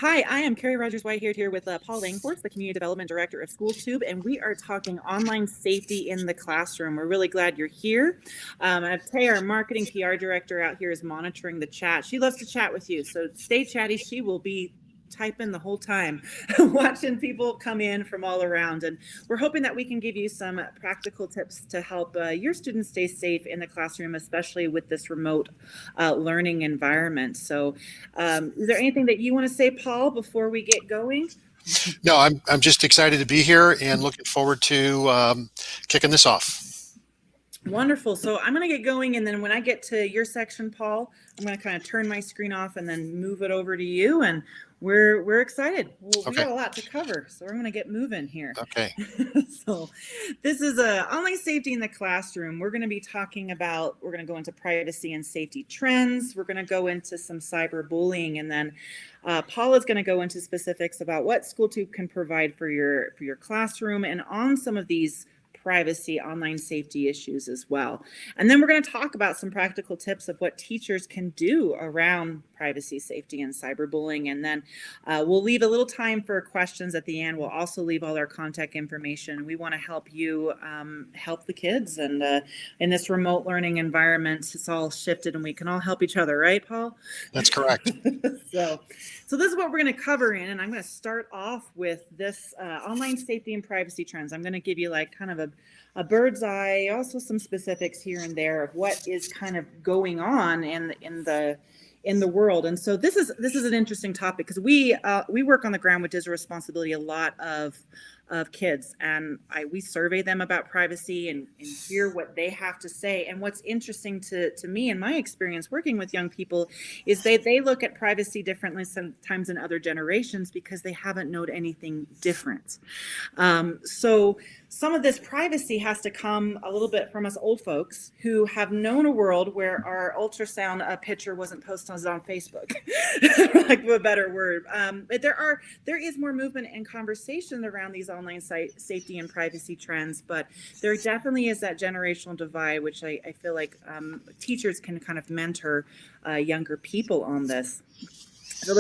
Hi, I am Carrie Rogers-White here with Paul Langforth, the Community Development Director of SchoolTube, and we are talking online safety in the classroom. We're really glad you're here. And Tay, our Marketing PR Director out here, is monitoring the chat. She loves to chat with you, so stay chatty. She will be typing the whole time, watching people come in from all around. And we're hoping that we can give you some practical tips to help your students stay safe in the classroom, especially with this remote learning environment. So is there anything that you want to say, Paul, before we get going? No, I'm just excited to be here and looking forward to kicking this off. Wonderful. So I'm going to get going, and then when I get to your section, Paul, I'm going to kind of turn my screen off and then move it over to you. And we're excited. Well, we Okay. got a lot to cover, so we're going to get moving here. Okay. So this is online safety in the classroom. We're going to be talking about, we're going to go into privacy and safety trends. We're going to go into some cyberbullying, and then Paul is going to go into specifics about what SchoolTube can provide for your classroom and on some of these privacy, online safety issues as well. And then we're going to talk about some practical tips of what teachers can do around privacy, safety, and cyberbullying. And then we'll leave a little time for questions at the end. We'll also leave all our contact information. We want to help you help the kids. And in this remote learning environment, it's all shifted and we can all help each other, right, Paul? That's correct. So this is what we're going to cover in, and I'm going to start off with this online safety and privacy trends. I'm going to give you like kind of a bird's eye, also some specifics here and there of what is kind of going on in the world. And so this is an interesting topic because we work on the ground with digital responsibility a lot of kids, and we survey them about privacy and hear what they have to say. And what's interesting to me in my experience working with young people is they look at privacy differently sometimes in other generations because they haven't known anything different. So some of this privacy has to come a little bit from us old folks who have known a world where our ultrasound picture wasn't posted on Facebook, like a better word. But there is more movement and conversation around these online safety and privacy trends, but there definitely is that generational divide, which I feel like teachers can kind of mentor younger people on this. So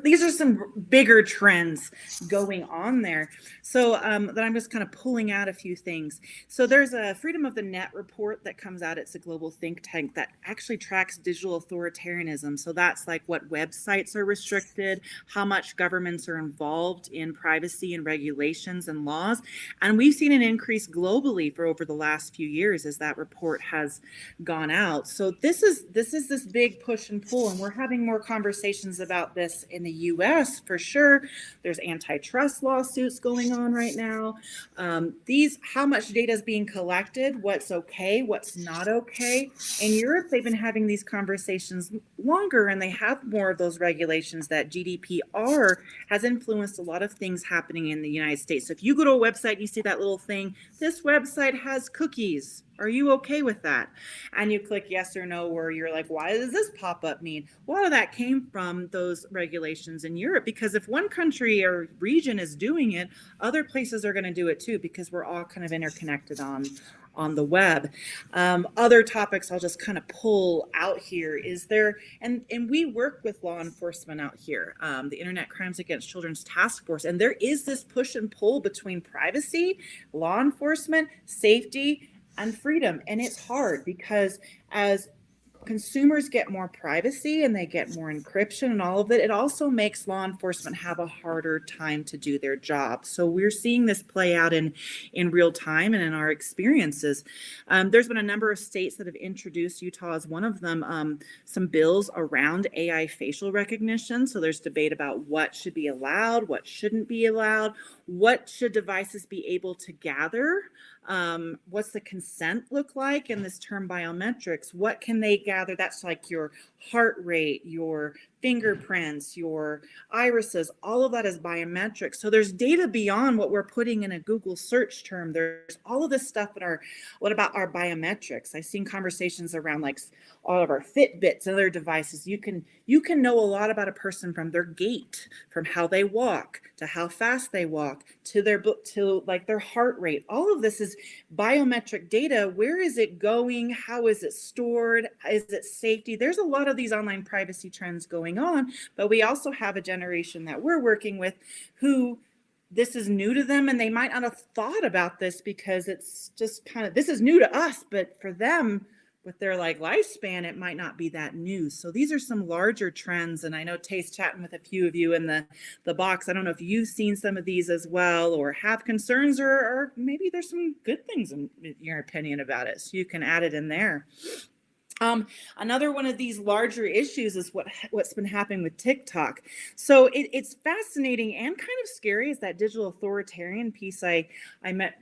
these are some bigger trends going on there. So that I'm just kind of pulling out a few things. So there's a Freedom of the Net report that comes out. It's a global think tank that actually tracks digital authoritarianism. So that's like what websites are restricted, how much governments are involved in privacy and regulations and laws. And we've seen an increase globally for over the last few years as that report has gone out. So this is this big push and pull, and we're having more conversations about this in the US for sure. There's antitrust lawsuits going on right now. How much data is being collected, what's okay, what's not okay. In Europe, they've been having these conversations longer, and they have more of those regulations. That GDPR has influenced a lot of things happening in the United States. So if you go to a website, you see that little thing, this website has cookies. Are you okay with that? And you click yes or no, or you're like, why does this pop-up mean? A lot of that came from those regulations in Europe, because if one country or region is doing it, other places are going to do it too, because we're all kind of interconnected on the web. Other topics I'll just kind of pull out here is there, and we work with law enforcement out here, the Internet Crimes Against Children's Task Force, and there is this push and pull between privacy, law enforcement, safety, and freedom. And it's hard because as consumers get more privacy and they get more encryption and all of it, it also makes law enforcement have a harder time to do their job. So we're seeing this play out in real time and in our experiences. There's been a number of states that have introduced, Utah is one of them, some bills around AI facial recognition. So there's debate about what should be allowed, what shouldn't be allowed, what should devices be able to gather. What's the consent look like in this term biometrics? What can they gather? That's like your heart rate, your fingerprints, your irises, all of that is biometrics. So there's data beyond what we're putting in a Google search term. There's all of this stuff what about our biometrics? I've seen conversations around like all of our Fitbits and other devices. You can know a lot about a person from their gait, from how they walk, to how fast they walk, to like their heart rate. All of this is biometric data. Where is it going? How is it stored? Is it safety? There's a lot of these online privacy trends going going on. But we also have a generation that we're working with who this is new to them, and they might not have thought about this because it's just kind of, this is new to us, but for them, with their like lifespan, it might not be that new. So these are some larger trends. And I know Tay's chatting with a few of you in the box. I don't know if you've seen some of these as well, or have concerns, or maybe there's some good things in your opinion about it. So you can add it in there. Another one of these larger issues is what's been happening with TikTok. So it's fascinating and kind of scary, is that digital authoritarian piece I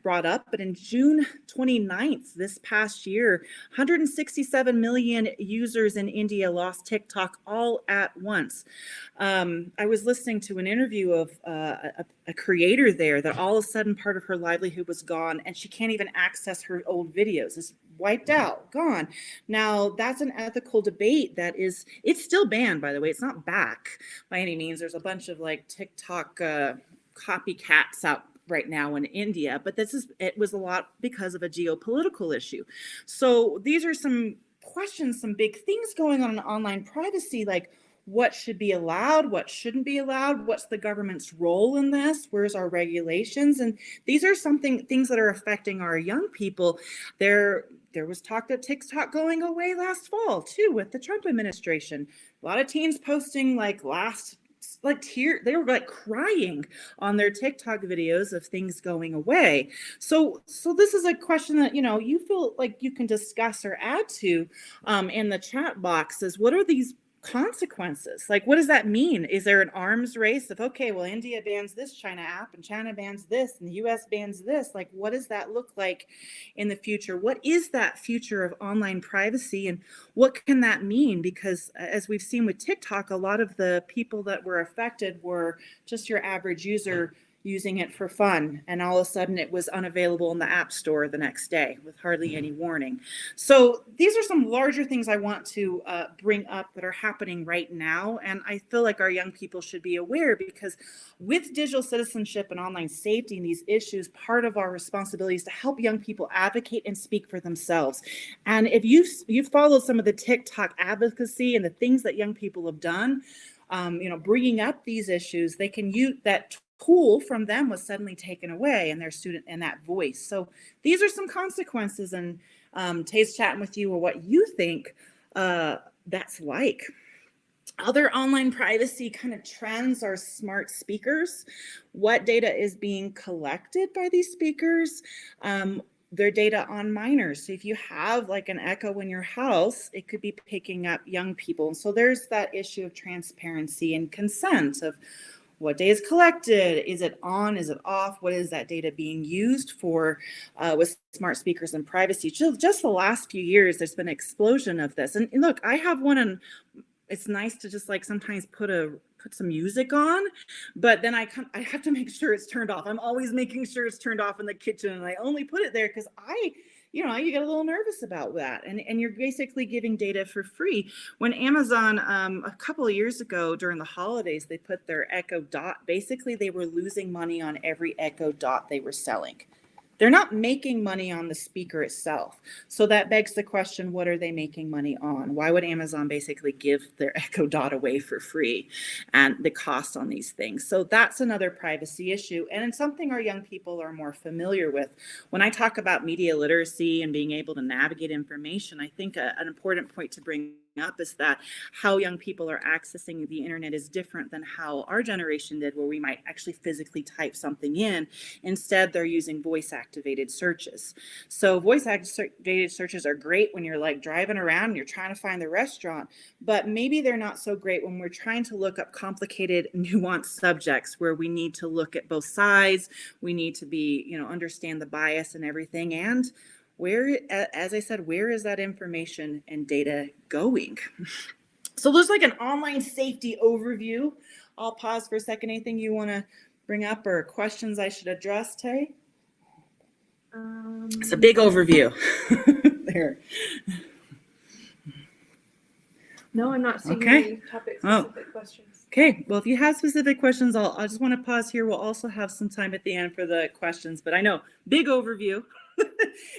brought up. But in June 29th, this past year, 167 million users in India lost TikTok all at once. I was listening to an interview of a creator there that all of a sudden part of her livelihood was gone, and she can't even access her old videos. It's wiped out, gone. Now, that's an ethical debate it's still banned, by the way. It's not back by any means. There's a bunch of like TikTok copycats out right now in India, but it was a lot because of a geopolitical issue. So these are some questions, some big things going on in online privacy, like what should be allowed, what shouldn't be allowed, what's the government's role in this, where's our regulations? And these are things that are affecting our young people. There was talk of TikTok going away last fall too with the Trump administration. A lot of teens posting they were like crying on their TikTok videos of things going away. So this is a question that, you feel like you can discuss or add to in the chat box, is what are these consequences? Like, what does that mean? Is there an arms race of, okay, well, India bans this China app and China bans this and the US bans this? Like, what does that look like in the future? What is that future of online privacy, and what can that mean? Because as we've seen with TikTok, a lot of the people that were affected were just your average user using it for fun, and all of a sudden it was unavailable in the App Store the next day with hardly any warning. So these are some larger things I want to bring up that are happening right now, and I feel like our young people should be aware, because with digital citizenship and online safety and these issues, part of our responsibility is to help young people advocate and speak for themselves. And if you've followed some of the TikTok advocacy and the things that young people have done, bringing up these issues, they can use that tool from them was suddenly taken away, and their student and that voice. So these are some consequences, and Tay's chatting with you or what you think that's like. Other online privacy kind of trends are smart speakers. What data is being collected by these speakers? Their data on minors. So if you have like an Echo in your house, it could be picking up young people. And so there's that issue of transparency and consent of what data is collected. Is it on? Is it off? What is that data being used for with smart speakers and privacy? Just the last few years, there's been an explosion of this. And look, I have one, and it's nice to just like sometimes put some music on, but then I have to make sure it's turned off. I'm always making sure it's turned off in the kitchen, and I only put it there because you get a little nervous about that. And you're basically giving data for free. When Amazon, a couple of years ago during the holidays, they put their Echo Dot, basically they were losing money on every Echo Dot they were selling. They're not making money on the speaker itself. So that begs the question, what are they making money on? Why would Amazon basically give their Echo Dot away for free, and the cost on these things? So that's another privacy issue, and it's something our young people are more familiar with. When I talk about media literacy and being able to navigate information, I think an important point to bring up is that how young people are accessing the internet is different than how our generation did, where we might actually physically type something in. Instead, they're using voice activated searches. So voice activated searches are great when you're like driving around and you're trying to find the restaurant, but maybe they're not so great when we're trying to look up complicated, nuanced subjects where we need to look at both sides. We need to be, understand the bias and everything. And as I said, where is that information and data going? So there's like an online safety overview. I'll pause for a second. Anything you want to bring up or questions I should address, Tay? It's a big overview. There. No, I'm not seeing any topic-specific questions. Okay, well, if you have specific questions, I just want to pause here. We'll also have some time at the end for the questions, but I know, big overview.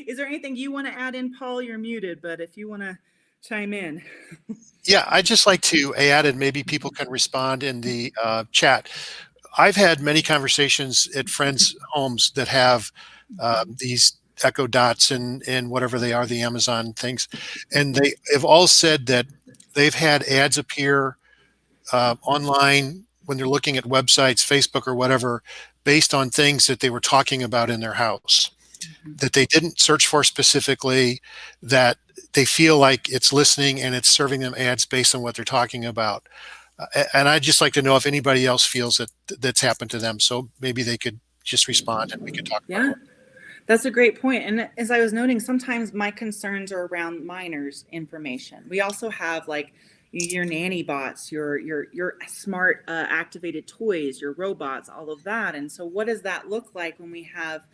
Is there anything you want to add in, Paul? You're muted, but if you want to chime in. Yeah, I'd just like to add, and maybe people can respond in the chat. I've had many conversations at friends' homes that have these Echo Dots and whatever they are, the Amazon things, and they have all said that they've had ads appear online when they're looking at websites, Facebook or whatever, based on things that they were talking about in their house that they didn't search for specifically, that they feel like it's listening and it's serving them ads based on what they're talking about. And I'd just like to know if anybody else feels that that's happened to them. So maybe they could just respond and we could talk about it. That's a great point. And as I was noting, sometimes my concerns are around minors' information. We also have like your nanny bots, your smart activated toys, your robots, all of that. And so what does that look like when we have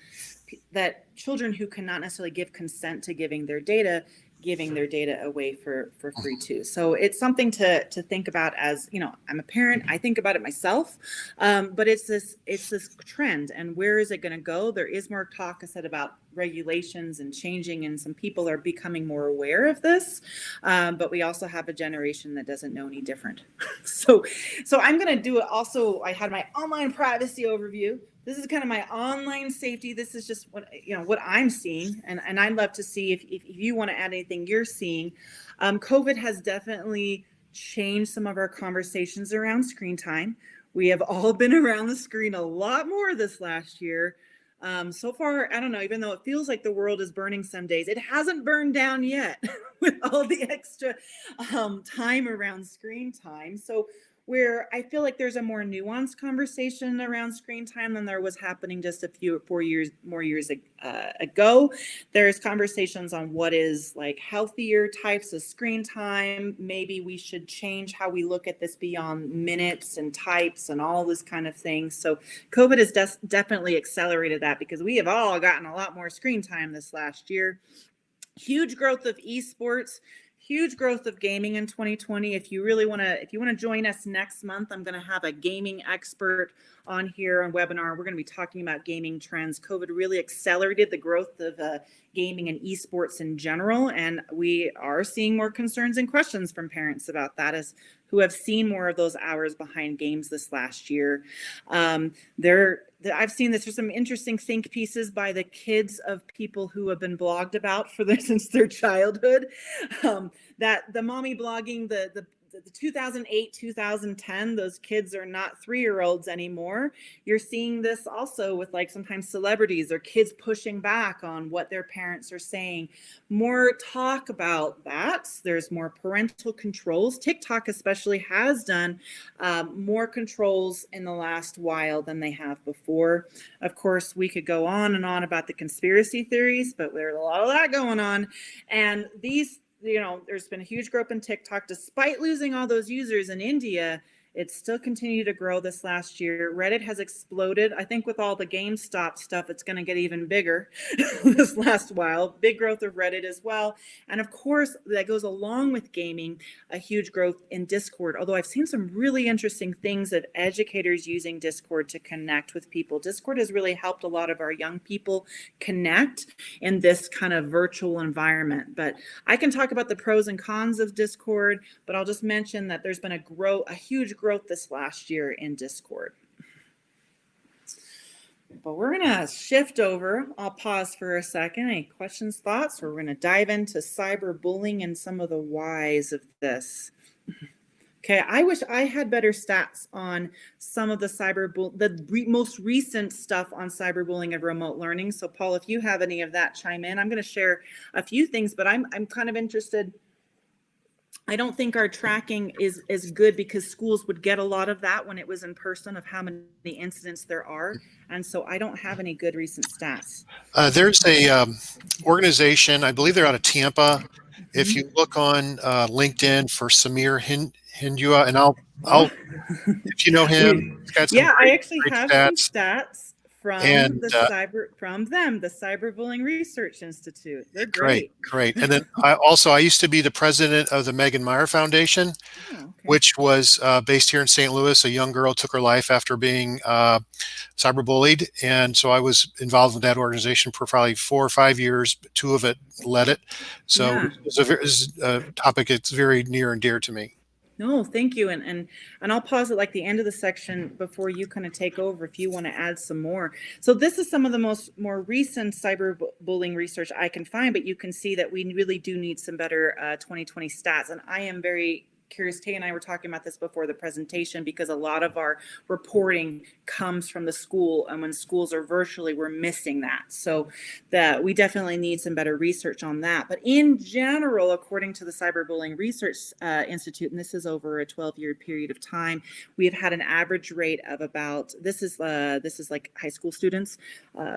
that children who cannot necessarily give consent to giving their data away for free too? So it's something to think about. As you know, I'm a parent, I think about it myself, but it's this trend, and where is it going to go? There is more talk, I said, about regulations and changing, and some people are becoming more aware of this, but we also have a generation that doesn't know any different. so I'm going to do it. Also, I had my online privacy overview. This is kind of my online safety. This is just what I'm seeing, and I'd love to see if you want to add anything you're seeing. COVID has definitely changed some of our conversations around screen time. We have all been around the screen a lot more this last year. So far, I don't know, even though it feels like the world is burning some days, it hasn't burned down yet with all the extra time around screen time. So where I feel like there's a more nuanced conversation around screen time than there was happening just a 4 years ago. There's conversations on what is like healthier types of screen time. Maybe we should change how we look at this beyond minutes and types and all this kind of thing. So COVID has definitely accelerated that, because we have all gotten a lot more screen time this last year. Huge growth of esports. Huge growth of gaming in 2020. If you want to join us next month, I'm going to have a gaming expert on here on webinar. We're going to be talking about gaming trends. COVID really accelerated the growth of gaming and esports in general, and we are seeing more concerns and questions from parents about that, as who have seen more of those hours behind games this last year. I've seen this. There's some interesting think pieces by the kids of people who have been blogged about since their childhood. That the mommy blogging, the 2008, 2010, those kids are not 3-year-olds anymore. You're seeing this also with like sometimes celebrities or kids pushing back on what their parents are saying. More talk about that. There's more parental controls. TikTok especially has done more controls in the last while than they have before. Of course, we could go on and on about the conspiracy theories, but there's a lot of that going on. And these, there's been a huge growth in TikTok. Despite losing all those users in India, it's still continued to grow this last year. Reddit has exploded. I think with all the GameStop stuff, it's going to get even bigger this last while. Big growth of Reddit as well. And of course, that goes along with gaming, a huge growth in Discord. Although I've seen some really interesting things of educators using Discord to connect with people. Discord has really helped a lot of our young people connect in this kind of virtual environment. But I can talk about the pros and cons of Discord, but I'll just mention that there's been a huge growth this last year in Discord. But we're going to shift over. I'll pause for a second. Any questions, thoughts? We're going to dive into cyberbullying and some of the whys of this. Okay, I wish I had better stats on some of the most recent stuff on cyberbullying and remote learning. So Paul, if you have any of that, chime in. I'm going to share a few things, but I'm kind of interested. I don't think our tracking is good, because schools would get a lot of that when it was in person of how many incidents there are. And so I don't have any good recent stats. There's a organization, I believe they're out of Tampa. If you look on LinkedIn for Samir Hindua, and I'll if you know him, he's got some I actually great have stats. some stats And the Cyberbullying Research Institute. They're great, great. great. And then I used to be the president of the Meyer Foundation, Oh, okay. which was based here in St. Louis. A young girl took her life after being cyberbullied. And so I was involved with that organization for probably 4 or 5 years. 2 of it led it. So Yeah. it's a topic that's very near and dear to me. No, thank you. And I'll pause at like the end of the section before you kind of take over if you want to add some more. So this is some of the more recent cyberbullying research I can find, but you can see that we really do need some better 2020 stats. And I am very curious. Tay and I were talking about this before the presentation, because a lot of our reporting comes from the school, and when schools are virtually, we're missing that. So that we definitely need some better research on that. But in general, according to the Cyberbullying Research Institute, and this is over a 12-year period of time, we have had an average rate of about, this is like high school students,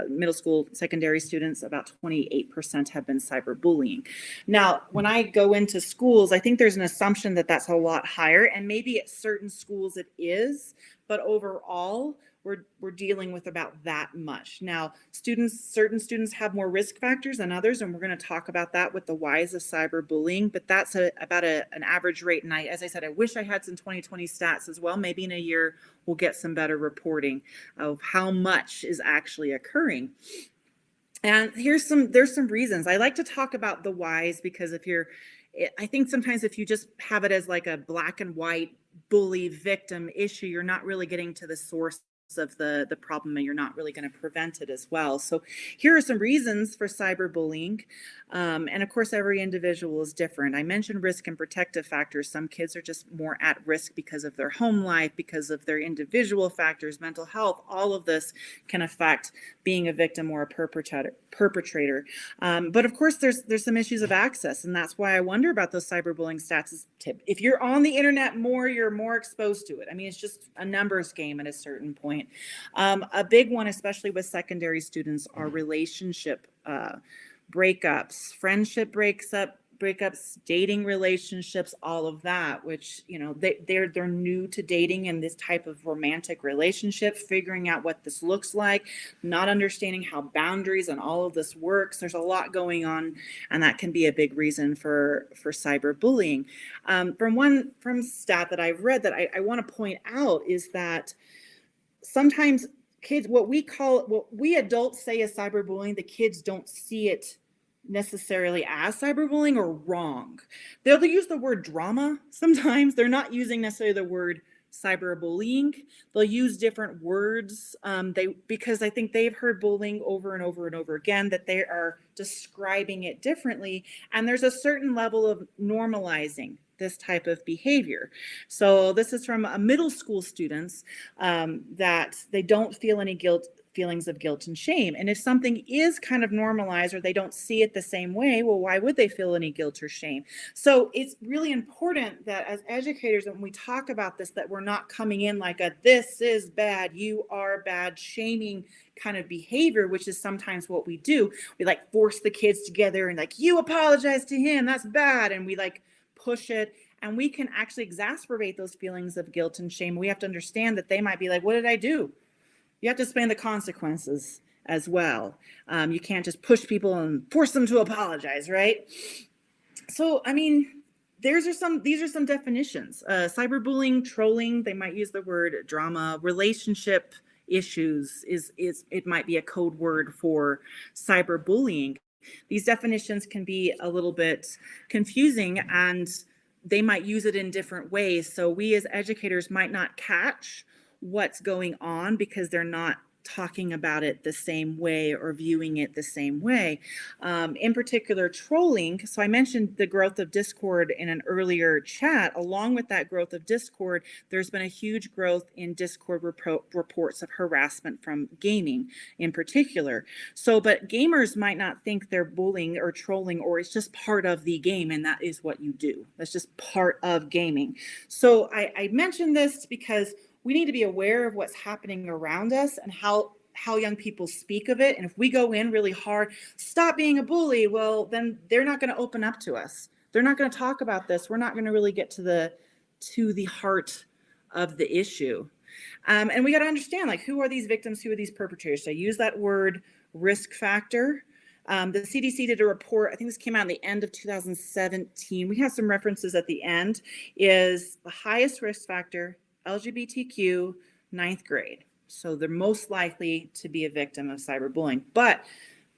middle school, secondary students, about 28% have been cyberbullying. Now, when I go into schools, I think there's an assumption that that's a lot higher, and maybe at certain schools it is, but overall we're dealing with about that much. Now, certain students have more risk factors than others, and we're going to talk about that with the whys of cyberbullying, but that's about an average rate. And as I said, I wish I had some 2020 stats as well. Maybe in a year we'll get some better reporting of how much is actually occurring. And there's some reasons. I like to talk about the whys, because I think sometimes if you just have it as like a black and white bully victim issue, you're not really getting to the source of the problem, and you're not really going to prevent it as well. So here are some reasons for cyberbullying. And of course, every individual is different. I mentioned risk and protective factors. Some kids are just more at risk because of their home life, because of their individual factors, mental health. All of this can affect being a victim or a perpetrator. But of course, there's some issues of access, and that's why I wonder about those cyberbullying stats. If you're on the internet more, you're more exposed to it. I mean, it's just a numbers game at a certain point. A big one, especially with secondary students, are relationship breakups, friendship breakups, dating relationships, all of that, which, they're new to dating and this type of romantic relationship, figuring out what this looks like, not understanding how boundaries and all of this works. There's a lot going on, and that can be a big reason for cyberbullying. From stat that I've read that I want to point out is that sometimes kids, what we adults say is cyberbullying, the kids don't see it necessarily as cyberbullying or wrong. They'll use the word drama sometimes. They're not using necessarily the word cyberbullying. They'll use different words because I think they've heard bullying over and over and over again, that they are describing it differently. And there's a certain level of normalizing this type of behavior. So this is from middle school students, that they don't feel any feelings of guilt and shame. And if something is kind of normalized, or they don't see it the same way, well, why would they feel any guilt or shame? So it's really important that as educators, when we talk about this, that we're not coming in like this is bad, you are bad, shaming kind of behavior, which is sometimes what we do. We like force the kids together and like, you apologize to him, that's bad. And we like push it, and we can actually exacerbate those feelings of guilt and shame. We have to understand that they might be like, what did I do? You have to explain the consequences as well. You can't just push people and force them to apologize, right? So, I mean, these are some definitions. Cyberbullying, trolling, they might use the word drama. Relationship issues it might be a code word for cyberbullying. These definitions can be a little bit confusing, and they might use it in different ways. So we as educators might not catch what's going on because they're not talking about it the same way or viewing it the same way. In particular, trolling. So I mentioned the growth of Discord in an earlier chat. Along with that growth of Discord, there's been a huge growth in Discord reports of harassment from gaming in particular. So, but gamers might not think they're bullying or trolling, or it's just part of the game, and that is what you do. That's just part of gaming. So I mentioned this because we need to be aware of what's happening around us and how young people speak of it. And if we go in really hard, stop being a bully, well, then they're not going to open up to us. They're not going to talk about this. We're not going to really get to the heart of the issue. And we got to understand, like, who are these victims? Who are these perpetrators? So I use that word risk factor. The CDC did a report, I think this came out in the end of 2017. We have some references at the end, is the highest risk factor, LGBTQ, 9th grade. So they're most likely to be a victim of cyberbullying. But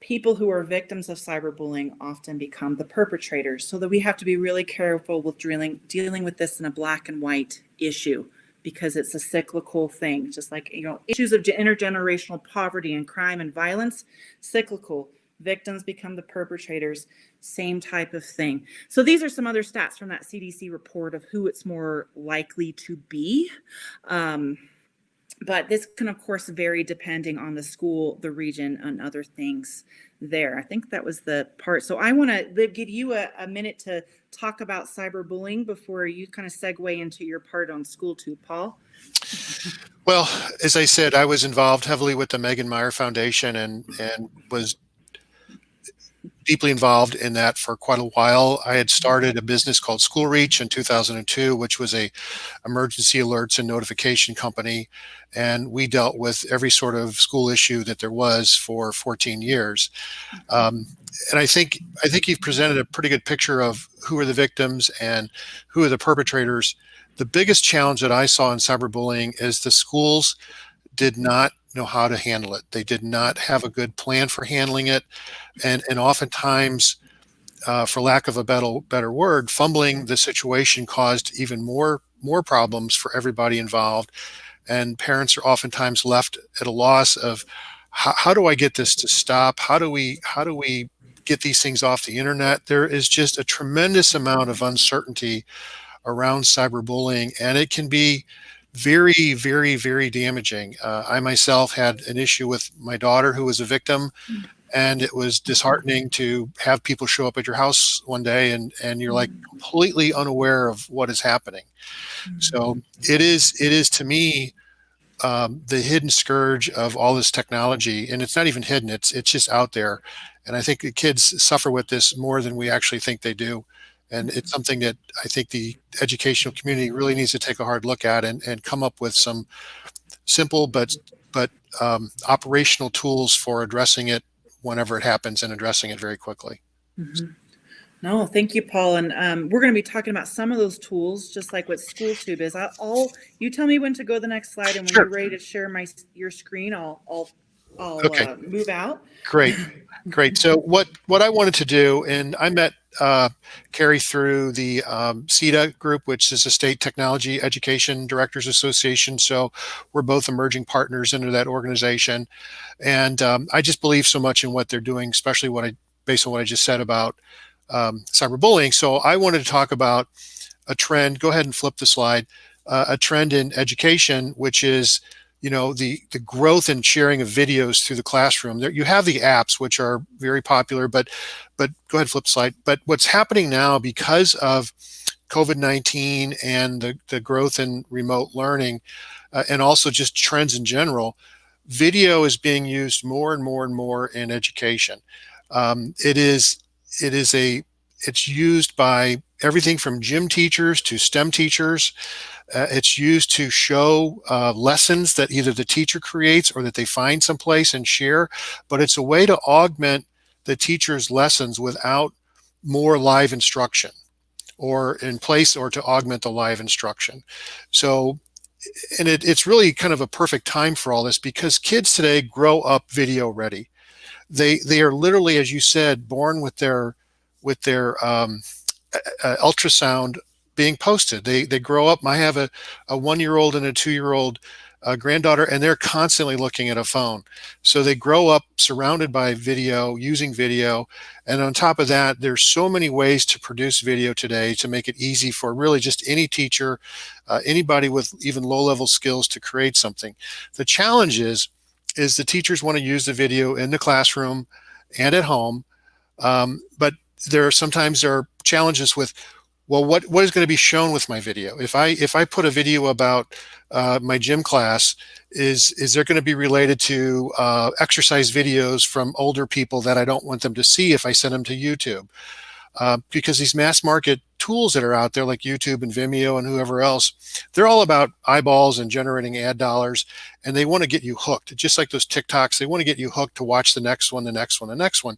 people who are victims of cyberbullying often become the perpetrators. So that we have to be really careful with dealing with this in a black and white issue, because it's a cyclical thing. Just like, issues of intergenerational poverty and crime and violence, cyclical. Victims become the perpetrators, same type of thing. So these are some other stats from that CDC report of who it's more likely to be. But this can, of course, vary depending on the school, the region, and other things there. I think that was the part. So I want to give you a minute to talk about cyberbullying before you kind of segue into your part on school too, Paul. Well, as I said, I was involved heavily with the Meyer Foundation and was deeply involved in that for quite a while. I had started a business called School Reach in 2002, which was a emergency alerts and notification company. And we dealt with every sort of school issue that there was for 14 years. And I think you've presented a pretty good picture of who are the victims and who are the perpetrators. The biggest challenge that I saw in cyberbullying is the schools did not know how to handle it. They did not have a good plan for handling it. And oftentimes, for lack of a better word, fumbling the situation caused even more problems for everybody involved. And parents are oftentimes left at a loss of how do I get this to stop? How do we get these things off the internet? There is just a tremendous amount of uncertainty around cyberbullying, and it can be very, very, very damaging. I myself had an issue with my daughter who was a victim, and it was disheartening to have people show up at your house one day and you're like completely unaware of what is happening. So it is to me the hidden scourge of all this technology, and it's not even hidden; it's just out there. And I think the kids suffer with this more than we actually think they do. And it's something that I think the educational community really needs to take a hard look at and come up with some simple but operational tools for addressing it whenever it happens and addressing it very quickly. Mm-hmm. No, thank you, Paul. And we're going to be talking about some of those tools, just like what SchoolTube is. You tell me when to go to the next slide, and when Sure. you're ready to share your screen, I'll Okay. Move out. Great. So what I wanted to do, and I met Carrie through the CETA group, which is a State Technology Education Directors Association. So we're both emerging partners into that organization. And I just believe so much in what they're doing, especially based on what I just said about cyberbullying. So I wanted to talk about a trend. Go ahead and flip the slide. A trend in education, which is the growth in sharing of videos through the classroom. There, you have the apps, which are very popular, but go ahead, flip slide. But what's happening now, because of COVID-19 and the growth in remote learning, and also just trends in general, video is being used more and more and more in education. It's used by everything from gym teachers to STEM teachers. It's used to show lessons that either the teacher creates or that they find someplace and share, but it's a way to augment the teacher's lessons without more live instruction or in place, or to augment the live instruction. So, and it's really kind of a perfect time for all this, because kids today grow up video ready. They are literally, as you said, born with their ultrasound being posted. They grow up. I have a 1-year-old and a 2-year-old granddaughter, and they're constantly looking at a phone. So they grow up surrounded by video, using video. And on top of that, there's so many ways to produce video today to make it easy for really just any teacher, anybody with even low-level skills to create something. The challenge is the teachers want to use the video in the classroom and at home, but there are challenges with, well, what is going to be shown with my video? If I put a video about my gym class, is there going to be related to exercise videos from older people that I don't want them to see if I send them to YouTube? Because these mass market tools that are out there like YouTube and Vimeo and whoever else, they're all about eyeballs and generating ad dollars, and they want to get you hooked. Just like those TikToks, they want to get you hooked to watch the next one, the next one, the next one.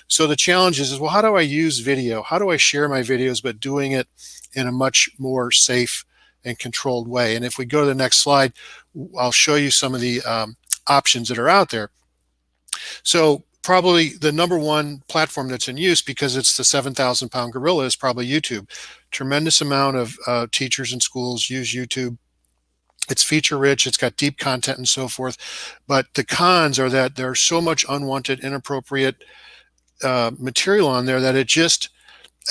So the challenge is, well, how do I use video? How do I share my videos, but doing it in a much more safe and controlled way? And if we go to the next slide, I'll show you some of the options that are out there. So probably the number one platform that's in use, because it's the 7,000-pound gorilla, is probably YouTube. Tremendous amount of teachers and schools use YouTube. It's feature rich, it's got deep content and so forth. But the cons are that there's so much unwanted, inappropriate material on there that it just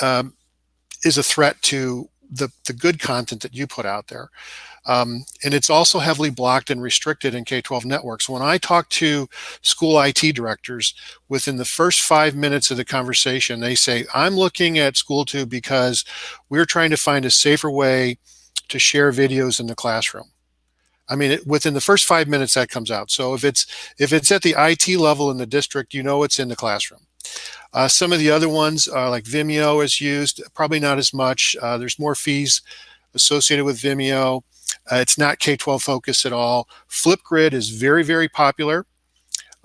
is a threat to the good content that you put out there. And it's also heavily blocked and restricted in K-12 networks. When I talk to school IT directors, within the first 5 minutes of the conversation, they say, I'm looking at SchoolTube because we're trying to find a safer way to share videos in the classroom. I mean, within the first 5 minutes that comes out. So if it's at the IT level in the district, you know it's in the classroom. Some of the other ones like Vimeo is used, probably not as much. There's more fees associated with Vimeo. It's not K-12 focused at all. Flipgrid is very, very popular.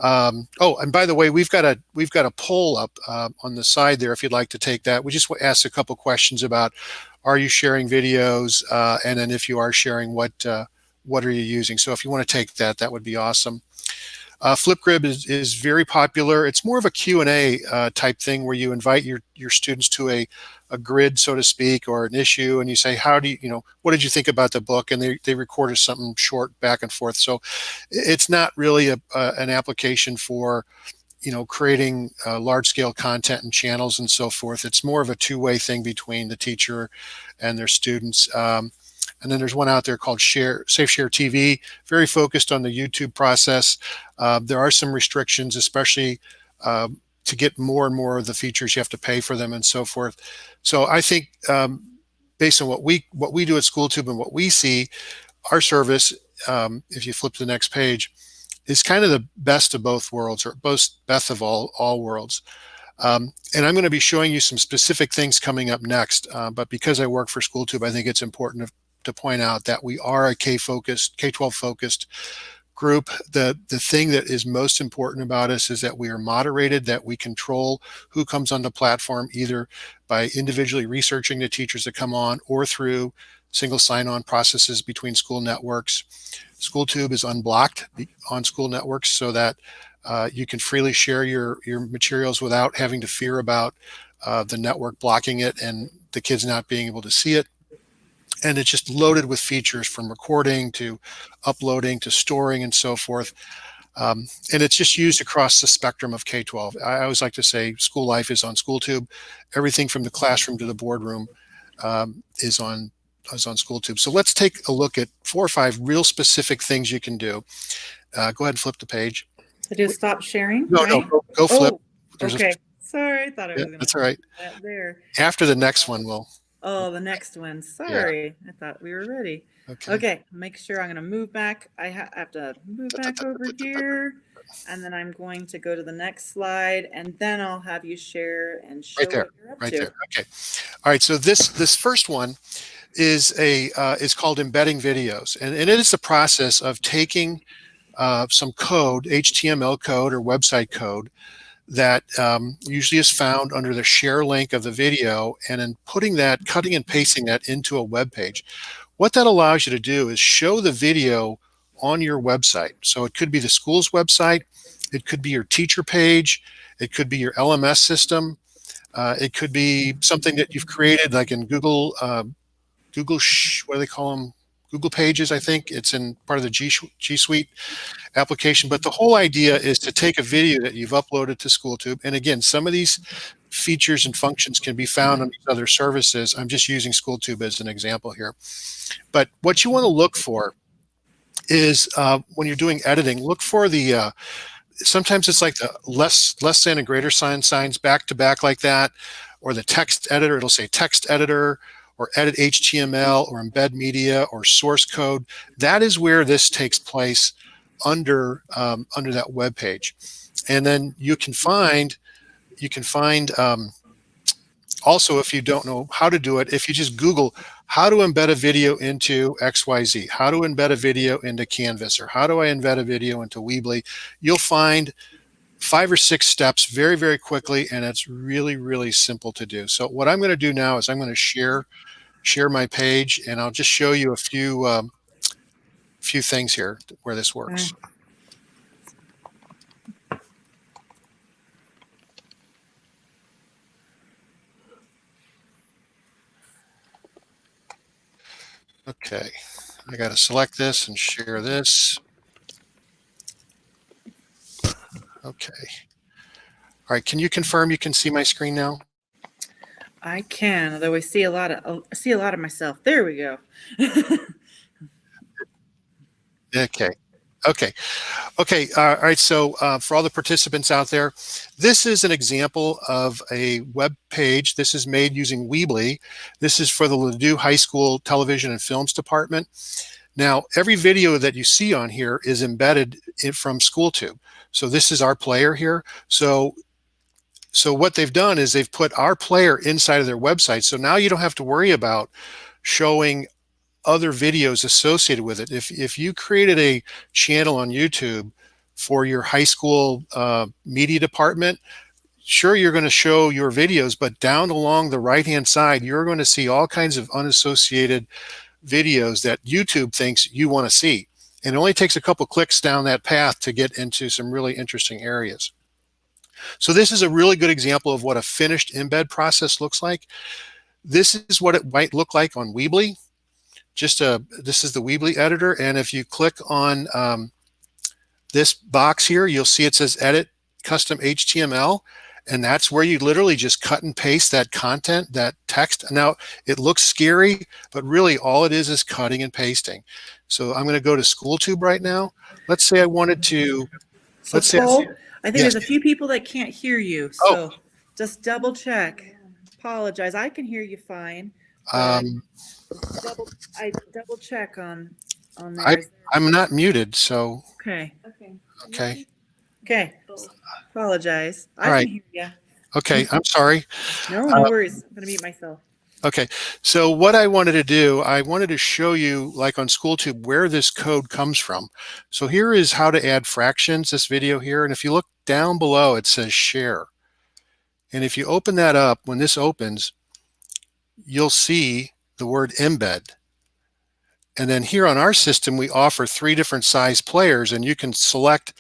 Oh, and by the way, we've got a poll up on the side there if you'd like to take that. We just asked a couple questions about, are you sharing videos? And then if you are sharing, what are you using? So if you want to take that, that would be awesome. Flipgrid is very popular. It's more of a Q&A type thing where you invite your students to a grid, so to speak, or an issue, and you say, what did you think about the book? And they record something short back and forth. So it's not really an application for creating large-scale content and channels and so forth. It's more of a two-way thing between the teacher and their students. And then there's one out there called Safe Share TV, very focused on the YouTube process. There are some restrictions, especially to get more and more of the features, you have to pay for them and so forth. So I think based on what we do at SchoolTube and what we see, our service, if you flip to the next page, is kind of the best of both worlds, or best of all worlds. And I'm going to be showing you some specific things coming up next. But because I work for SchoolTube, I think it's important to point out that we are a K-12 focused group. The thing that is most important about us is that we are moderated, that we control who comes on the platform, either by individually researching the teachers that come on or through single sign-on processes between school networks. SchoolTube is unblocked on school networks so that you can freely share your materials without having to fear about the network blocking it and the kids not being able to see it. And it's just loaded with features, from recording to uploading to storing and so forth. And it's just used across the spectrum of K-12. I always like to say school life is on SchoolTube. Everything from the classroom to the boardroom is on SchoolTube. So let's take a look at 4 or 5 real specific things you can do. Go ahead and flip the page. So just stop sharing? No, right? no, go flip. Oh, okay. Sorry, I thought I was going to. That's all right. That there. After the next one, we'll. Oh, the next one. Sorry. I thought we were ready. Okay. Make sure I'm going to move back. I have to move back over here. And then I'm going to go to the next slide, and then I'll have you share and show right there, what you're up right to. there. Okay. All right. So this first one is called Embedding Videos. And it is the process of taking some code, HTML code or website code, that usually is found under the share link of the video, and then cutting and pasting that into a web page. What that allows you to do is show the video on your website. So it could be the school's website, it could be your teacher page, it could be your LMS system, it could be something that you've created like in Google, what do they call them? Google Pages, I think. It's in part of the G Suite application. But the whole idea is to take a video that you've uploaded to SchoolTube. And again, some of these features and functions can be found on these other services. I'm just using SchoolTube as an example here. But what you want to look for is when you're doing editing, look for the sometimes it's like the less than and greater signs back to back like that, or the text editor. It'll say text editor, or edit HTML, or embed media, or source code. That is where this takes place under that web page. And then you can find Also, if you don't know how to do it, if you just Google how to embed a video into XYZ, how to embed a video into Canvas, or how do I embed a video into Weebly, you'll find 5 or 6 steps very, very quickly, and it's really, really simple to do. So what I'm going to do now is I'm going to share my page, and I'll just show you a few things here where this works. Okay, I got to select this and share this. Okay. All right, can you confirm you can see my screen now? I can, although I see a lot of myself. There we go. Okay. All right. So for all the participants out there, this is an example of a web page. This is made using Weebly. This is for the Ladue High School Television and Films Department. Now, every video that you see on here is embedded from SchoolTube. So this is our player here. So what they've done is they've put our player inside of their website. So now you don't have to worry about showing other videos associated with it. If you created a channel on YouTube for your high school media department, sure, you're going to show your videos, but down along the right-hand side, you're going to see all kinds of unassociated videos that YouTube thinks you want to see. And it only takes a couple clicks down that path to get into some really interesting areas. So this is a really good example of what a finished embed process looks like. This is what it might look like on Weebly. This is the Weebly editor, and if you click on this box here, you'll see it says Edit Custom HTML, and that's where you literally just cut and paste that content, that text. Now, it looks scary, but really all it is cutting and pasting. So I'm going to go to SchoolTube right now. Let's say I wanted to. So Paul, I think there's a few people that can't hear you, so just double check. Apologize, I can hear you fine. I double check on there. I'm not muted, so. Okay. Apologize. I can hear you. Okay, I'm sorry. No worries. I'm gonna mute myself. Okay, so what I wanted to do, I wanted to show you, like on SchoolTube, where this code comes from. So here is how to add fractions, this video here, and if you look down below, it says share. And if you open that up, when this opens, you'll see the word embed. And then here on our system, we offer 3 different size players, and you can select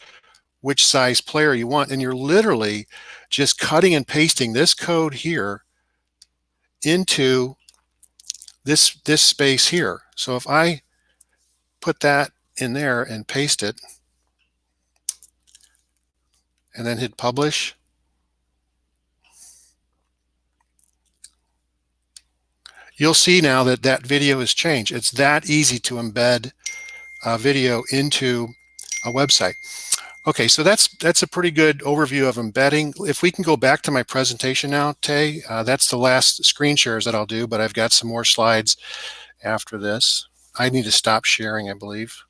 which size player you want. And you're literally just cutting and pasting this code here into this space here. So if I put that in there and paste it, and then hit publish, you'll see now that that video has changed. It's that easy to embed a video into a website. Okay, so that's a pretty good overview of embedding. If we can go back to my presentation now, Tay, that's the last screen shares that I'll do, but I've got some more slides after this. I need to stop sharing, I believe.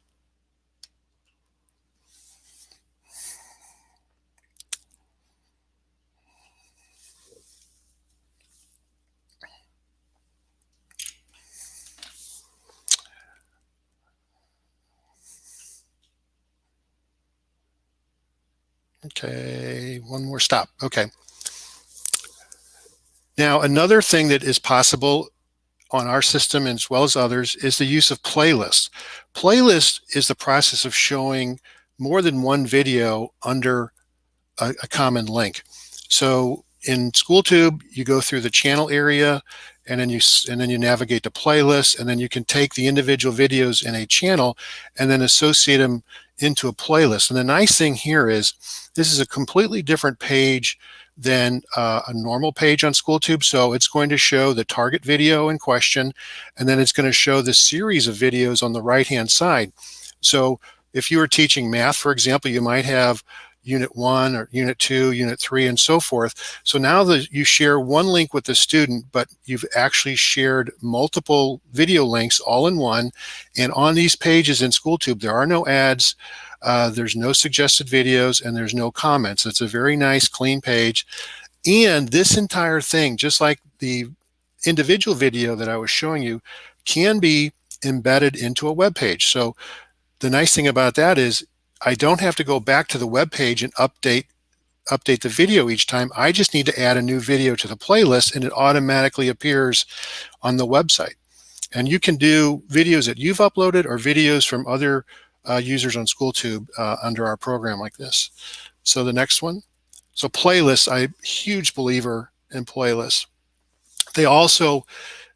Okay, one more stop. Okay. Now, another thing that is possible on our system as well as others is the use of playlists. Playlist is the process of showing more than one video under a common link. So in SchoolTube, you go through the channel area, and then you navigate to playlists, and then you can take the individual videos in a channel and then associate them into a playlist. And the nice thing here is this is a completely different page than a normal page on SchoolTube. So it's going to show the target video in question, and then it's going to show the series of videos on the right-hand side. So if you were teaching math, for example, you might have Unit 1 or Unit 2, Unit 3, and so forth. So now that you share one link with the student, but you've actually shared multiple video links all in one. And on these pages in SchoolTube, there are no ads, there's no suggested videos, and there's no comments. It's a very nice, clean page. And this entire thing, just like the individual video that I was showing you, can be embedded into a web page. So the nice thing about that is I don't have to go back to the web page and update the video each time. I just need to add a new video to the playlist and it automatically appears on the website. And you can do videos that you've uploaded or videos from other users on SchoolTube under our program like this. So the next one. So playlists, I'm a huge believer in playlists. They also,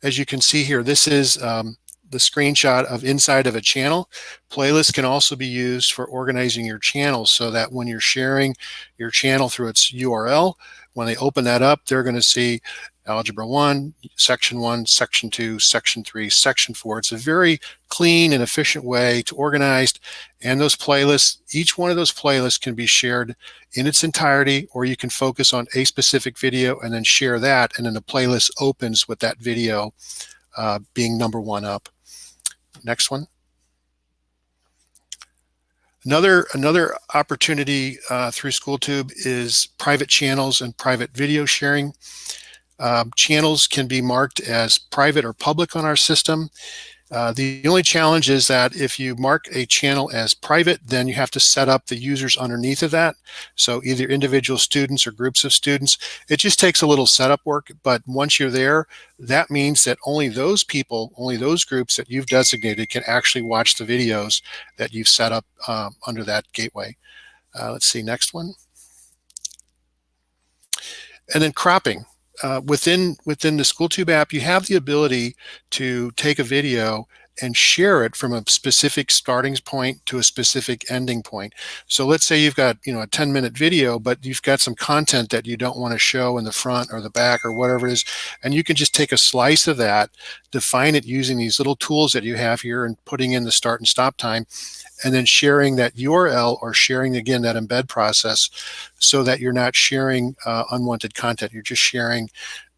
as you can see here, this is the screenshot of inside of a channel. Playlists can also be used for organizing your channel so that when you're sharing your channel through its URL, when they open that up, they're going to see Algebra 1, Section 1, Section 2, Section 3, Section 4. It's a very clean and efficient way to organize. And those playlists, each one of those playlists can be shared in its entirety, or you can focus on a specific video and then share that. And then the playlist opens with that video being number one up. Next one. Another opportunity through SchoolTube is private channels and private video sharing. Channels can be marked as private or public on our system. The only challenge is that if you mark a channel as private, then you have to set up the users underneath of that. So either individual students or groups of students. It just takes a little setup work, but once you're there, that means that only those people, only those groups that you've designated can actually watch the videos that you've set up under that gateway. Let's see, next one. And then cropping. Within the SchoolTube app, you have the ability to take a video and share it from a specific starting point to a specific ending point. So let's say you've got a 10-minute video, but you've got some content that you don't want to show in the front or the back or whatever it is, and you can just take a slice of that, define it using these little tools that you have here and putting in the start and stop time, and then sharing that URL or sharing again that embed process so that you're not sharing unwanted content. You're just sharing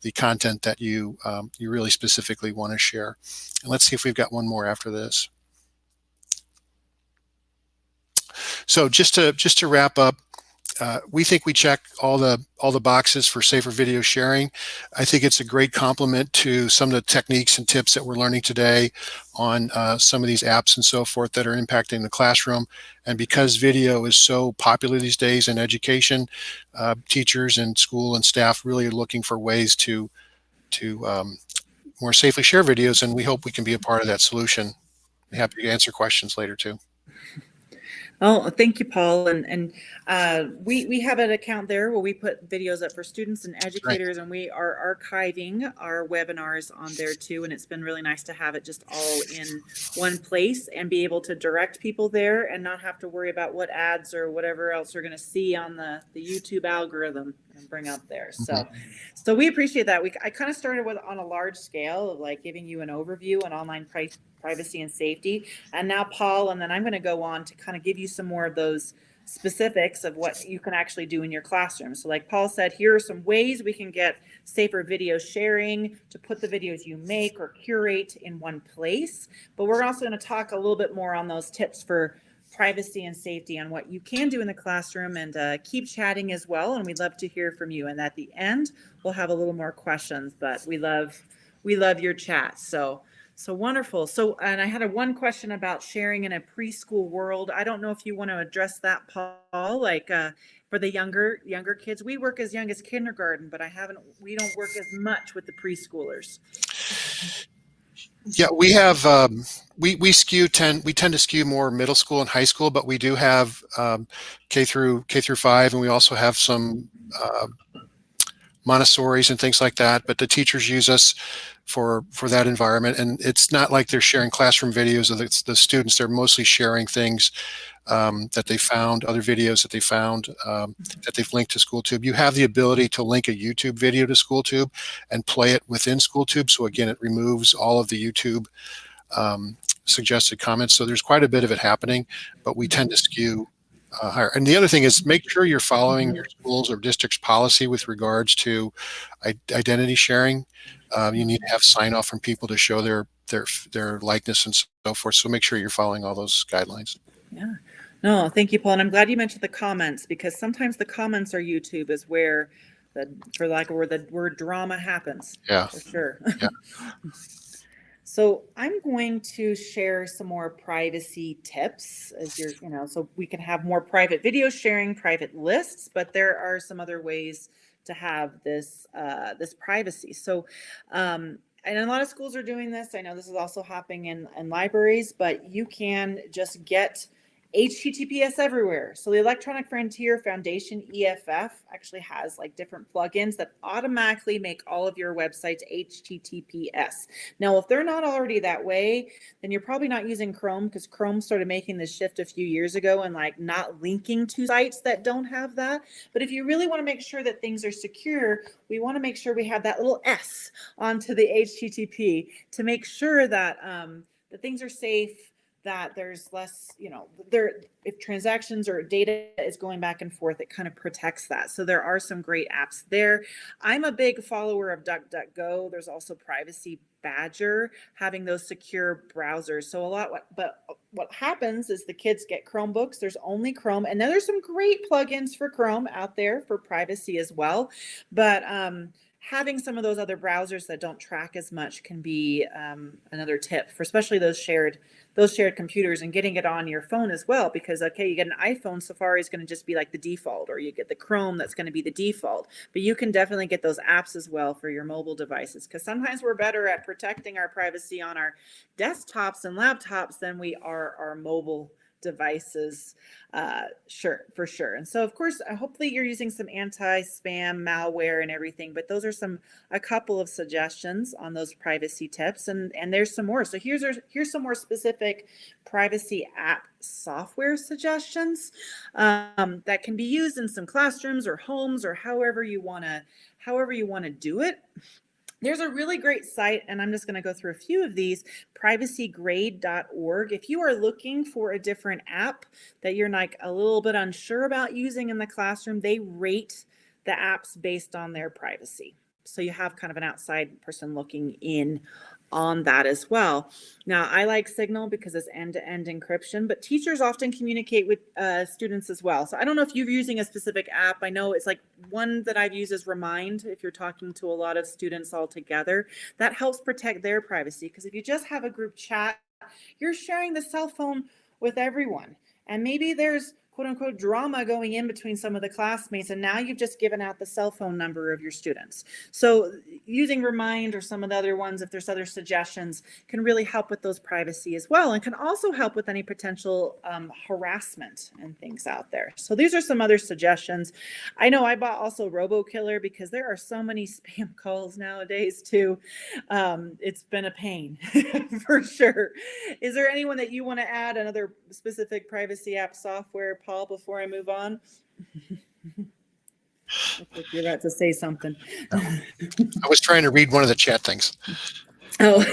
the content that you really specifically want to share. And let's see if we've got one more after this. So just to wrap up, we think we check all the boxes for safer video sharing. I think it's a great complement to some of the techniques and tips that we're learning today on some of these apps and so forth that are impacting the classroom. And because video is so popular these days in education, teachers and school and staff really are looking for ways to more safely share videos, and we hope we can be a part of that solution. I'm happy to answer questions later too. Oh, thank you, Paul. And we have an account there where we put videos up for students and educators, right. And we are archiving our webinars on there too. And it's been really nice to have it just all in one place and be able to direct people there and not have to worry about what ads or whatever else you're going to see on the YouTube algorithm and bring up there. So we appreciate that. I kind of started with on a large scale of like giving you an overview on online privacy and safety. And now Paul, and then I'm going to go on to kind of give you some more of those specifics of what you can actually do in your classroom. So like Paul said, here are some ways we can get safer video sharing, to put the videos you make or curate in one place. But we're also going to talk a little bit more on those tips for privacy and safety on what you can do in the classroom, and keep chatting as well. And we'd love to hear from you. And at the end, we'll have a little more questions, but we love your chat. So wonderful. So, and I had one question about sharing in a preschool world. I don't know if you want to address that, Paul, like for the younger kids. We work as young as kindergarten, but we don't work as much with the preschoolers. Yeah, we have, we tend to skew more middle school and high school, but we do have K through 5, and we also have some Montessori's and things like that, but the teachers use us for that environment. And it's not like they're sharing classroom videos of the students. They're mostly sharing things that they found, other videos that they found that they've linked to SchoolTube. You have the ability to link a YouTube video to SchoolTube and play it within SchoolTube. So again, it removes all of the YouTube suggested comments. So there's quite a bit of it happening, but we tend to skew higher. And the other thing is make sure you're following your schools or district's policy with regards to identity sharing. You need to have sign off from people to show their likeness and so forth. So make sure you're following all those guidelines. Yeah. No, thank you, Paul. And I'm glad you mentioned the comments, because sometimes the comments are YouTube is where For lack of a word, the word drama happens. Yeah. For sure. Yeah. So I'm going to share some more privacy tips as so we can have more private video sharing, private lists, but there are some other ways to have this privacy. So, and a lot of schools are doing this. I know this is also happening in libraries, but you can just get HTTPS everywhere. So the Electronic Frontier Foundation, EFF, actually has like different plugins that automatically make all of your websites HTTPS. Now, if they're not already that way, then you're probably not using Chrome, because Chrome started making this shift a few years ago and like not linking to sites that don't have that. But if you really want to make sure that things are secure, we want to make sure we have that little S onto the HTTP to make sure that that things are safe, that there's less, if transactions or data is going back and forth, it kind of protects that. So there are some great apps there. I'm a big follower of DuckDuckGo. There's also Privacy Badger, having those secure browsers. So what happens is the kids get Chromebooks. There's only Chrome, and then there's some great plugins for Chrome out there for privacy as well. But having some of those other browsers that don't track as much can be another tip for especially those shared computers, and getting it on your phone as well, because you get an iPhone, Safari is going to just be like the default, or you get the Chrome, that's going to be the default, but you can definitely get those apps as well for your mobile devices, because sometimes we're better at protecting our privacy on our desktops and laptops than we are our mobile devices, for sure. And so of course, hopefully you're using some anti-spam malware and everything, but those are a couple of suggestions on those privacy tips, and there's some more. So here's some more specific privacy app software suggestions that can be used in some classrooms or homes, or however you want to do it. There's a really great site, and I'm just going to go through a few of these, privacygrade.org. If you are looking for a different app that you're like a little bit unsure about using in the classroom, they rate the apps based on their privacy. So you have kind of an outside person looking in on that as well. Now, I like Signal because it's end-to-end encryption, but teachers often communicate with students as well. So I don't know if you're using a specific app. I know it's like one that I've used is Remind. If you're talking to a lot of students all together, that helps protect their privacy, because if you just have a group chat, you're sharing the cell phone with everyone. And maybe there's quote unquote drama going in between some of the classmates, and now you've just given out the cell phone number of your students. So using Remind or some of the other ones, if there's other suggestions, can really help with those privacy as well, and can also help with any potential harassment and things out there. So these are some other suggestions. I know I bought also RoboKiller because there are so many spam calls nowadays too. It's been a pain for sure. Is there anyone that you want to add, another specific privacy app software, Paul, before I move on? I think you're about to say something. I was trying to read one of the chat things. Oh,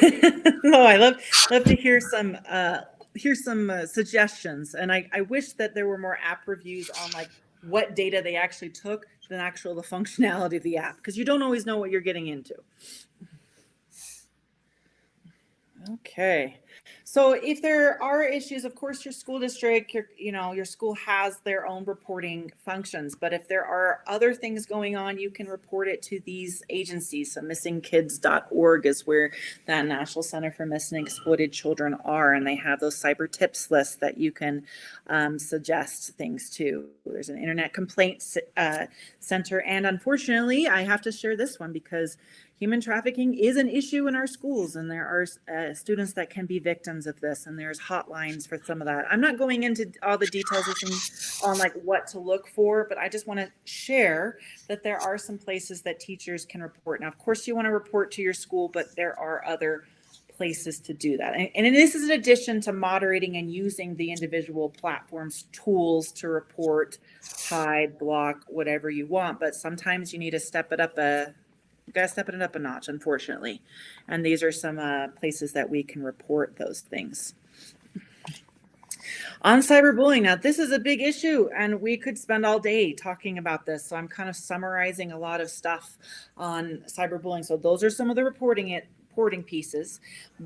oh, I love to hear some suggestions, and I wish that there were more app reviews on like what data they actually took than the functionality of the app, because you don't always know what you're getting into. Okay. So if there are issues, of course, your school district, your school has their own reporting functions. But if there are other things going on, you can report it to these agencies. So missingkids.org is where that National Center for Missing and Exploited Children are. And they have those cyber tips lists that you can suggest things to. There's an internet complaint center. And unfortunately, I have to share this one because human trafficking is an issue in our schools, and there are students that can be victims of this, and there's hotlines for some of that. I'm not going into all the details on like what to look for, but I just want to share that there are some places that teachers can report. Now, of course, you want to report to your school, but there are other places to do that. And this is in addition to moderating and using the individual platforms tools to report, hide, block, whatever you want. But sometimes you need to step it up a notch, unfortunately. And these are some places that we can report those things. On cyberbullying, now this is a big issue, and we could spend all day talking about this. So I'm kind of summarizing a lot of stuff on cyberbullying. So those are some of the reporting pieces.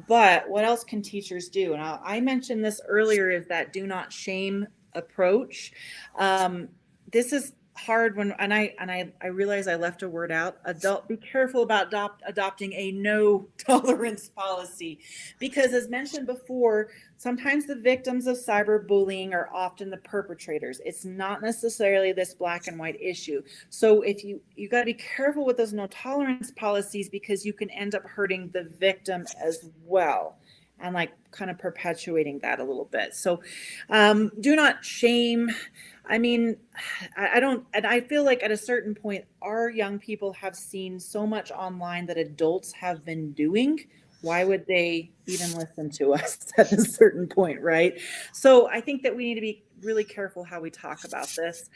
But what else can teachers do? And I mentioned this earlier, is that do not shame approach. This is hard when, and I realize I left a word out. Be careful about adopting a no tolerance policy, because as mentioned before, sometimes the victims of cyberbullying are often the perpetrators. It's not necessarily this black and white issue. So if you got to be careful with those no tolerance policies, because you can end up hurting the victim as well, and like kind of perpetuating that a little bit. So do not shame. I mean, I don't, and I feel like at a certain point, our young people have seen so much online that adults have been doing. Why would they even listen to us at a certain point, right? So I think that we need to be really careful how we talk about this,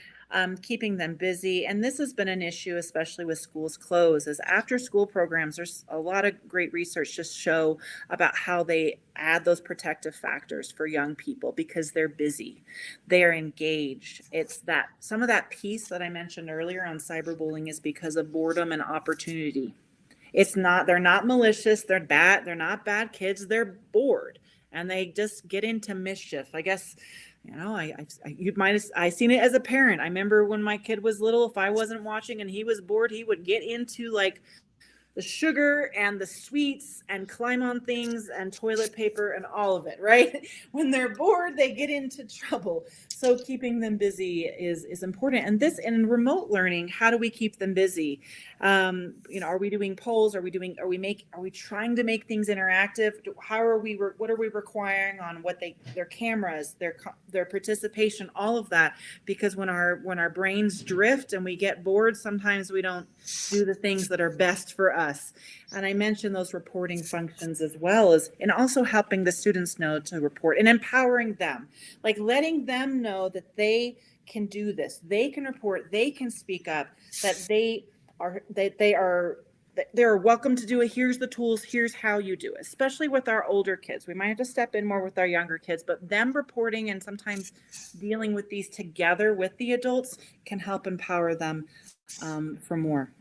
keeping them busy. And this has been an issue, especially with schools closed, as after school programs, there's a lot of great research to show about how they add those protective factors for young people because they're busy, they're engaged. It's that some of that piece that I mentioned earlier on cyberbullying is because of boredom and opportunity. They're not malicious, they're not bad kids, they're bored and they just get into mischief. I guess, I seen it as a parent. I remember when my kid was little, if I wasn't watching and he was bored, he would get into like the sugar and the sweets and climb on things and toilet paper and all of it, right? When they're bored, they get into trouble. So keeping them busy is important. And this in remote learning, how do we keep them busy? Are we doing polls? Are we trying to make things interactive? What are we requiring on their cameras, their participation, all of that? Because when our brains drift and we get bored, sometimes we don't do the things that are best for us. And I mentioned those reporting functions as well and also helping the students know to report and empowering them, like letting them know that they can do this, they can report, they can speak up, that they are welcome to do it. Here's the tools, here's how you do it, especially with our older kids. We might have to step in more with our younger kids, but them reporting and sometimes dealing with these together with the adults can help empower them for more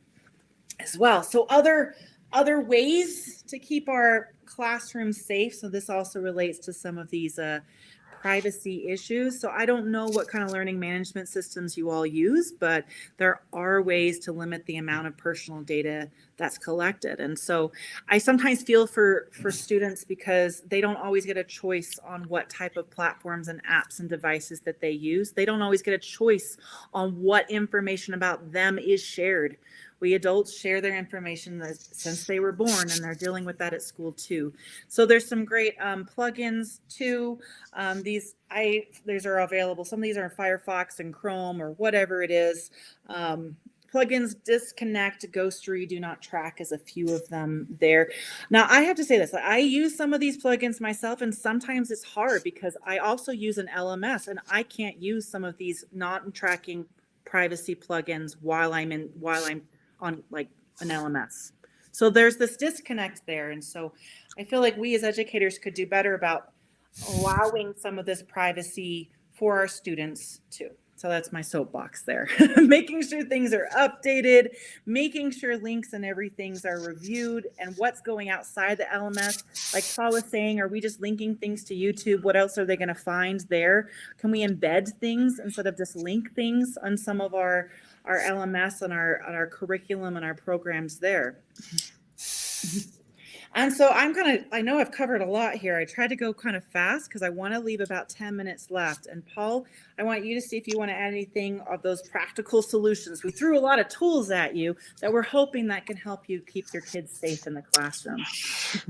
as well. So other ways to keep our classrooms safe. So this also relates to some of these privacy issues. So I don't know what kind of learning management systems you all use, but there are ways to limit the amount of personal data that's collected. And so I sometimes feel for students because they don't always get a choice on what type of platforms and apps and devices that they use. They don't always get a choice on what information about them is shared. We adults share their information since they were born, and they're dealing with that at school too. So there's some great plugins too. These are available. Some of these are Firefox and Chrome or whatever it is. Plugins, Disconnect, Ghostery, Do Not Track is a few of them there. Now I have to say this, I use some of these plugins myself, and sometimes it's hard because I also use an LMS and I can't use some of these non-tracking privacy plugins while I'm on like an LMS. So there's this disconnect there. And so I feel like we as educators could do better about allowing some of this privacy for our students too. So that's my soapbox there. Making sure things are updated, making sure links and everything are reviewed, and what's going outside the LMS. Like Paul was saying, are we just linking things to YouTube? What else are they going to find there? Can we embed things instead of just link things on some of our LMS and our curriculum and our programs there? And so I know I've covered a lot here. I tried to go kind of fast because I want to leave about 10 minutes left. And Paul, I want you to see if you want to add anything of those practical solutions. We threw a lot of tools at you that we're hoping that can help you keep your kids safe in the classroom.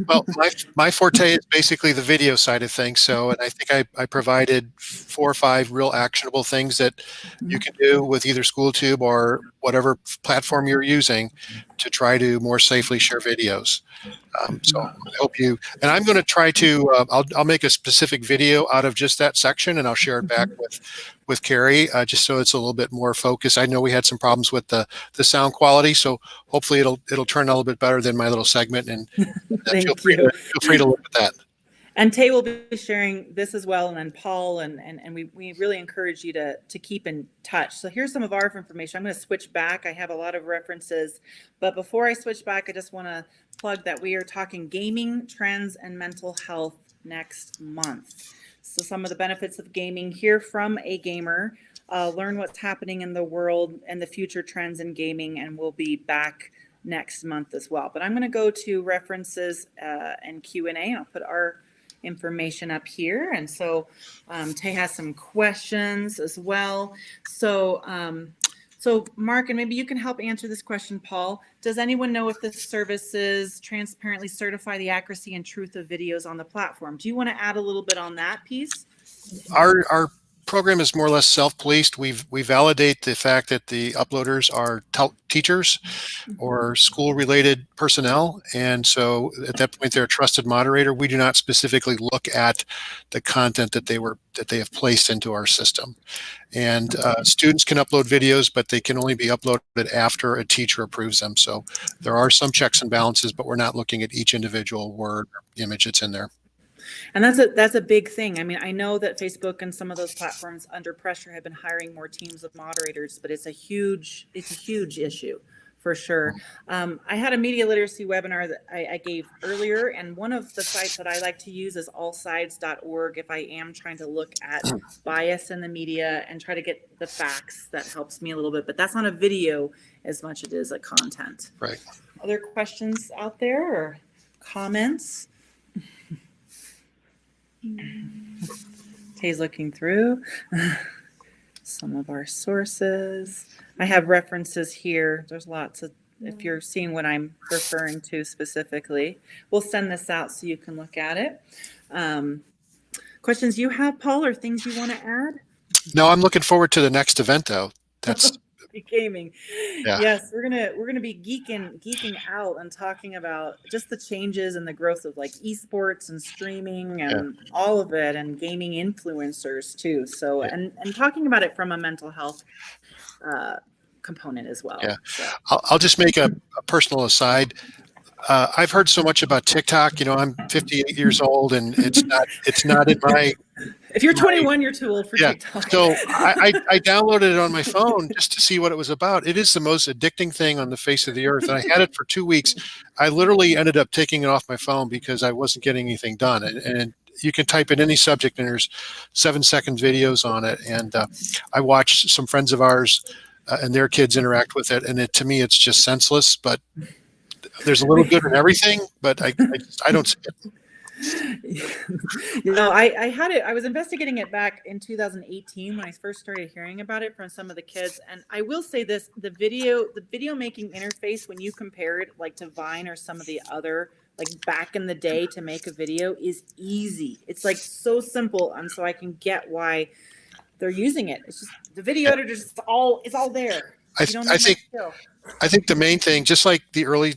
Well, my forte is basically the video side of things. So, and I think I provided 4 or 5 real actionable things that you can do with either SchoolTube or whatever platform you're using to try to more safely share videos. So I hope you, and I'm going to try to, I'll make a specific video out of just that section, and I'll share it back with Carrie, just so it's a little bit more focused. I know we had some problems with the sound quality, so hopefully it'll turn out a little bit better than my little segment, and feel free to look at that. And Tay will be sharing this as well, and then Paul, and we really encourage you to keep in touch. So here's some of our information. I'm going to switch back. I have a lot of references, but before I switch back, I just want to plug that we are talking gaming, trends, and mental health next month. So some of the benefits of gaming, hear from a gamer. learn what's happening in the world and the future trends in gaming, and we'll be back next month as well. But I'm going to go to references and Q&A, and I'll put our information up here. And so Tay has some questions as well. So Mark, and maybe you can help answer this question, Paul. Does anyone know if this services transparently certify the accuracy and truth of videos on the platform? Do you want to add a little bit on that piece? Our program is more or less self-policed. We validate the fact that the uploaders are teachers or school-related personnel, and so at that point they're a trusted moderator. We do not specifically look at the content that they have placed into our system. And students can upload videos, but they can only be uploaded after a teacher approves them. So there are some checks and balances, but we're not looking at each individual word or image that's in there. And that's a big thing. I mean, I know that Facebook and some of those platforms under pressure have been hiring more teams of moderators, but it's a huge issue for sure. I had a media literacy webinar that I gave earlier, and one of the sites that I like to use is allsides.org if I am trying to look at bias in the media and try to get the facts. That helps me a little bit, but that's not a video as much as it is a content. Right. Other questions out there or comments? Tay's looking through some of our sources. I have references here. There's lots of, if you're seeing what I'm referring to specifically, we'll send this out so you can look at it. Questions you have, Paul, or things you want to add? No, I'm looking forward to the next event though. That's gaming. Yeah. Yes, we're gonna be geeking out and talking about just the changes and the growth of like esports and streaming and all of it, and gaming influencers too. So and talking about it from a mental health component as well. Yeah, so. I'll just make a personal aside. I've heard so much about TikTok. You know, I'm 58 years old, and it's not in my. If you're 21, you're too old for TikTok. So I downloaded it on my phone just to see what it was about. It is the most addicting thing on the face of the earth. And I had it for 2 weeks. I literally ended up taking it off my phone because I wasn't getting anything done. And you can type in any subject, and there's 7-second videos on it. And I watched some friends of ours and their kids interact with it. And to me, it's just senseless. But there's a little good in everything, but I don't see it. I had it. I was investigating it back in 2018 when I first started hearing about it from some of the kids. And I will say this: the video making interface, when you compare it like to Vine or some of the other, like back in the day, to make a video is easy. It's like so simple, and so I can get why they're using it. It's just the video editor, it's all there. I think the main thing, just like the early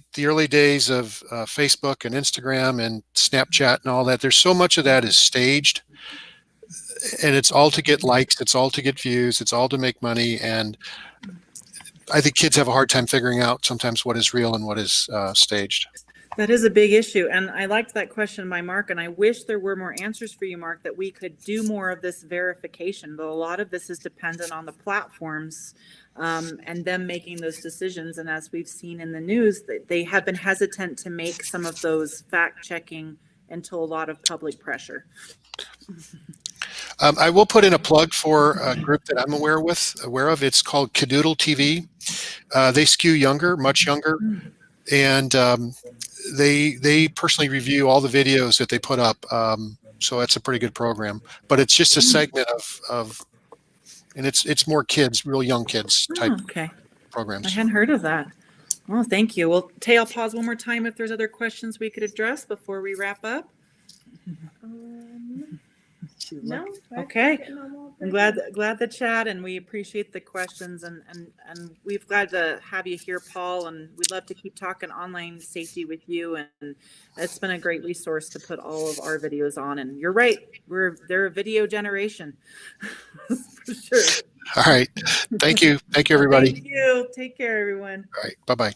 days of Facebook and Instagram and Snapchat and all that, there's so much of that is staged, and it's all to get likes, it's all to get views, it's all to make money. And I think kids have a hard time figuring out sometimes what is real and what is staged. That is a big issue. And I liked that question by Mark, and I wish there were more answers for you, Mark, that we could do more of this verification. But a lot of this is dependent on the platforms and them making those decisions. And as we've seen in the news, they have been hesitant to make some of those fact checking until a lot of public pressure. I will put in a plug for a group that I'm aware of. It's called Cadoodle TV. They skew younger, much younger. And they personally review all the videos that they put up. So that's a pretty good program, but it's just a segment of and it's more kids, real young kids type programs. I hadn't heard of that. Well, thank you. Well, Tay, I'll pause one more time if there's other questions we could address before we wrap up. No. Okay. I'm glad the chat, and we appreciate the questions, and we're glad to have you here, Paul, and we'd love to keep talking online safety with you. And it's been a great resource to put all of our videos on. And you're right, they're a video generation for sure. All right. Thank you. Thank you, everybody. Thank you. Take care, everyone. All right. Bye-bye.